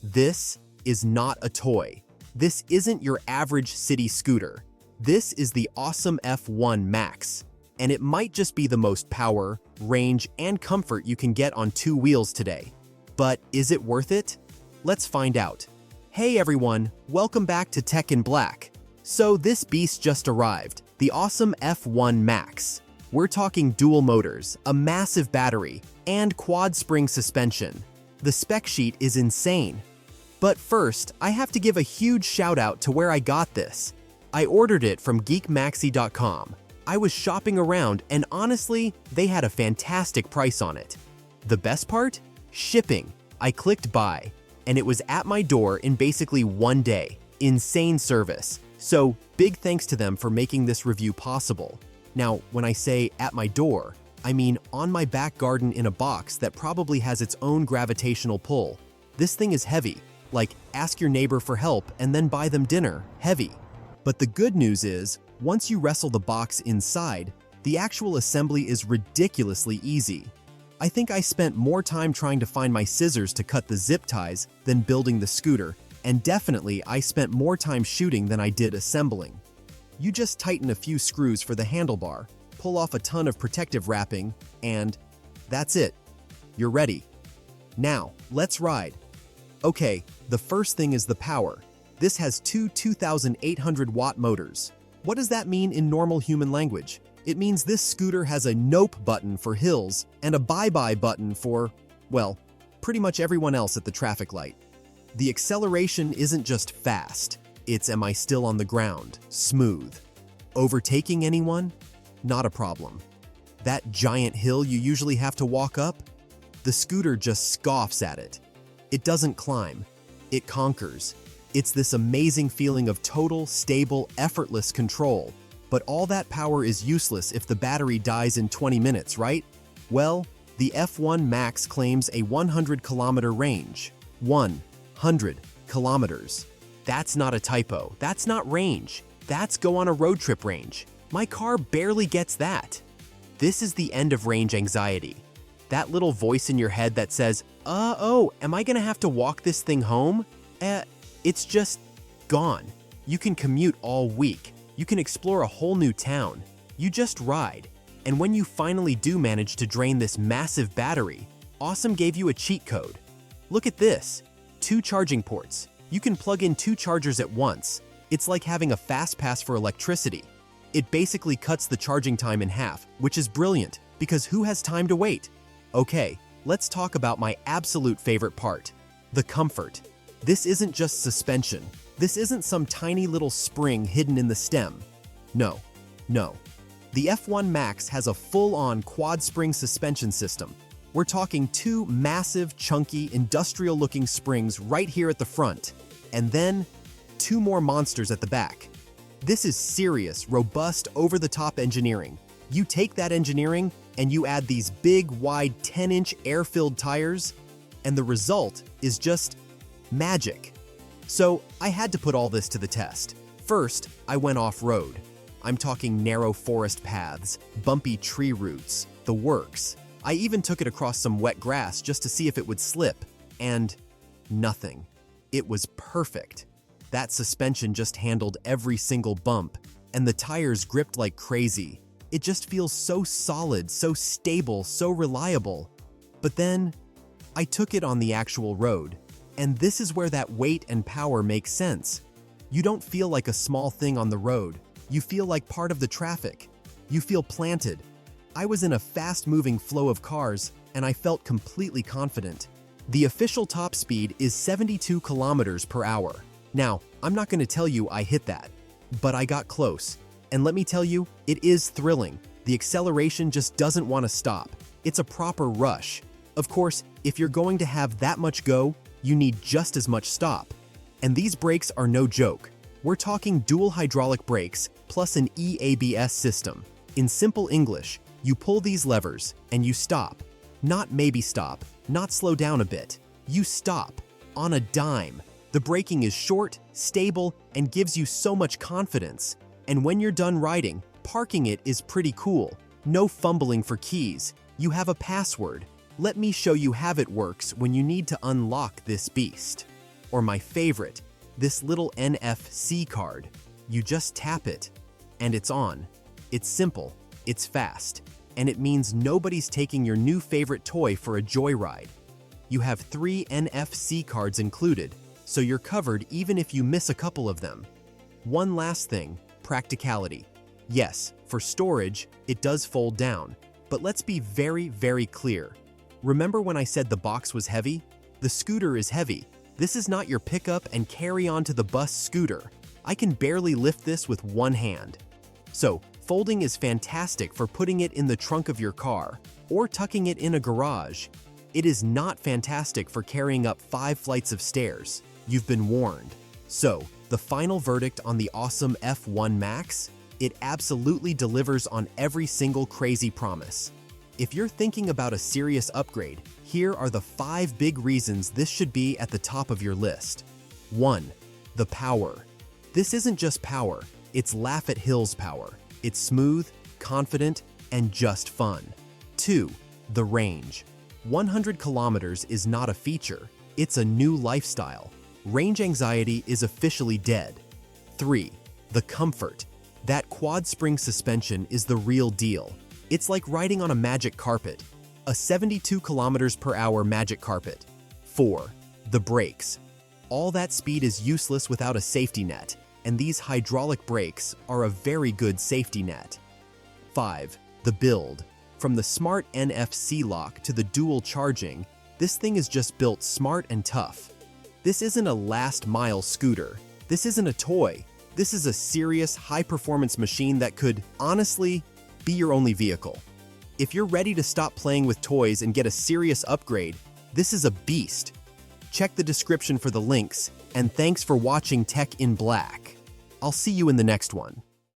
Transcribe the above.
This is not a toy. This isn't your average city scooter. This is the Ausom F1 Max, and it might just be the most power, range, and comfort you can get on two wheels today. But is it worth it? Let's find out. Hey everyone, welcome back to Tech in Black. So this beast just arrived, the Ausom F1 Max. We're talking dual motors, a massive battery, and quad spring suspension. The spec sheet is insane. But first, I have to give a huge shout out to where I got this. I ordered it from geekmaxi.com. I was shopping around and honestly, they had a fantastic price on it. The best part? Shipping. I clicked buy, and it was at my door in basically one day. Insane service. So big thanks to them for making this review possible. Now, when I say at my door, I mean on my back garden in a box that probably has its own gravitational pull. This thing is heavy, like ask your neighbor for help and then buy them dinner, heavy. But the good news is, once you wrestle the box inside, the actual assembly is ridiculously easy. I think I spent more time trying to find my scissors to cut the zip ties than building the scooter, and definitely I spent more time shooting than I did assembling. You just tighten a few screws for the handlebar, pull off a ton of protective wrapping, and that's it. You're ready. Now, let's ride. Okay, the first thing is the power. This has two 2,800 watt motors. What does that mean in normal human language? It means this scooter has a nope button for hills and a bye-bye button for, well, pretty much everyone else at the traffic light. The acceleration isn't just fast, it's am I still on the ground, smooth. Overtaking anyone? Not a problem. That giant hill you usually have to walk up? The scooter just scoffs at it. It doesn't climb, it conquers. It's this amazing feeling of total, stable, effortless control. But all that power is useless if the battery dies in 20 minutes, right? Well, the F1 Max claims a 100-kilometer range. 100 kilometers. That's not a typo. That's not range. That's go on a road trip range. My car barely gets that. This is the end of range anxiety. That little voice in your head that says, oh, am I gonna have to walk this thing home? It's just gone. You can commute all week. You can explore a whole new town. You just ride. And when you finally do manage to drain this massive battery, Ausom gave you a cheat code. Look at this. 2 charging ports. You can plug in 2 chargers at once. It's like having a fast pass for electricity. It basically cuts the charging time in half, which is brilliant, because who has time to wait? Okay, let's talk about my absolute favorite part, the comfort. This isn't just suspension. This isn't some tiny little spring hidden in the stem. No. The F1 Max has a full-on quad spring suspension system. We're talking 2 massive, chunky, industrial-looking springs right here at the front, and then 2 more monsters at the back. This is serious, robust, over-the-top engineering. You take that engineering and you add these big, wide, 10-inch air-filled tires, and the result is just magic. So I had to put all this to the test. First, I went off-road. I'm talking narrow forest paths, bumpy tree roots, the works. I even took it across some wet grass just to see if it would slip, and nothing. It was perfect. That suspension just handled every single bump, and the tires gripped like crazy. It just feels so solid, so stable, so reliable. But then, I took it on the actual road, and this is where that weight and power makes sense. You don't feel like a small thing on the road. You feel like part of the traffic. You feel planted. I was in a fast-moving flow of cars, and I felt completely confident. The official top speed is 72 kilometers per hour. Now, I'm not going to tell you I hit that, but I got close. And let me tell you, it is thrilling. The acceleration just doesn't want to stop. It's a proper rush. Of course, if you're going to have that much go, you need just as much stop. And these brakes are no joke. We're talking dual hydraulic brakes plus an EABS system. In simple English, you pull these levers and you stop. Not maybe stop, not slow down a bit. You stop on a dime. The braking is short, stable, and gives you so much confidence. And when you're done riding, parking it is pretty cool. No fumbling for keys. You have a password. Let me show you how it works when you need to unlock this beast. Or my favorite, this little NFC card. You just tap it, and it's on. It's simple, it's fast, and it means nobody's taking your new favorite toy for a joyride. You have 3 NFC cards included, so you're covered even if you miss a couple of them. One last thing, practicality. Yes, for storage, it does fold down, but let's be very, very clear. Remember when I said the box was heavy? The scooter is heavy. This is not your pickup and carry on to the bus scooter. I can barely lift this with one hand. So, folding is fantastic for putting it in the trunk of your car or tucking it in a garage. It is not fantastic for carrying up 5 flights of stairs. You've been warned. So, the final verdict on the Ausom F1 Max? It absolutely delivers on every single crazy promise. If you're thinking about a serious upgrade, here are the 5 big reasons this should be at the top of your list. 1. The power. This isn't just power, it's Laugh at Hills power. It's smooth, confident, and just fun. 2. The range. 100 kilometers is not a feature, it's a new lifestyle. Range anxiety is officially dead. 3. The comfort. That quad spring suspension is the real deal. It's like riding on a magic carpet, a 72 kilometers per hour magic carpet. 4. The brakes. All that speed is useless without a safety net, and these hydraulic brakes are a very good safety net. 5. The build. From the smart NFC lock to the dual charging, this thing is just built smart and tough. This isn't a last-mile scooter. This isn't a toy. This is a serious, high-performance machine that could, honestly, be your only vehicle. If you're ready to stop playing with toys and get a serious upgrade, this is a beast. Check the description for the links, and thanks for watching Tech in Black. I'll see you in the next one.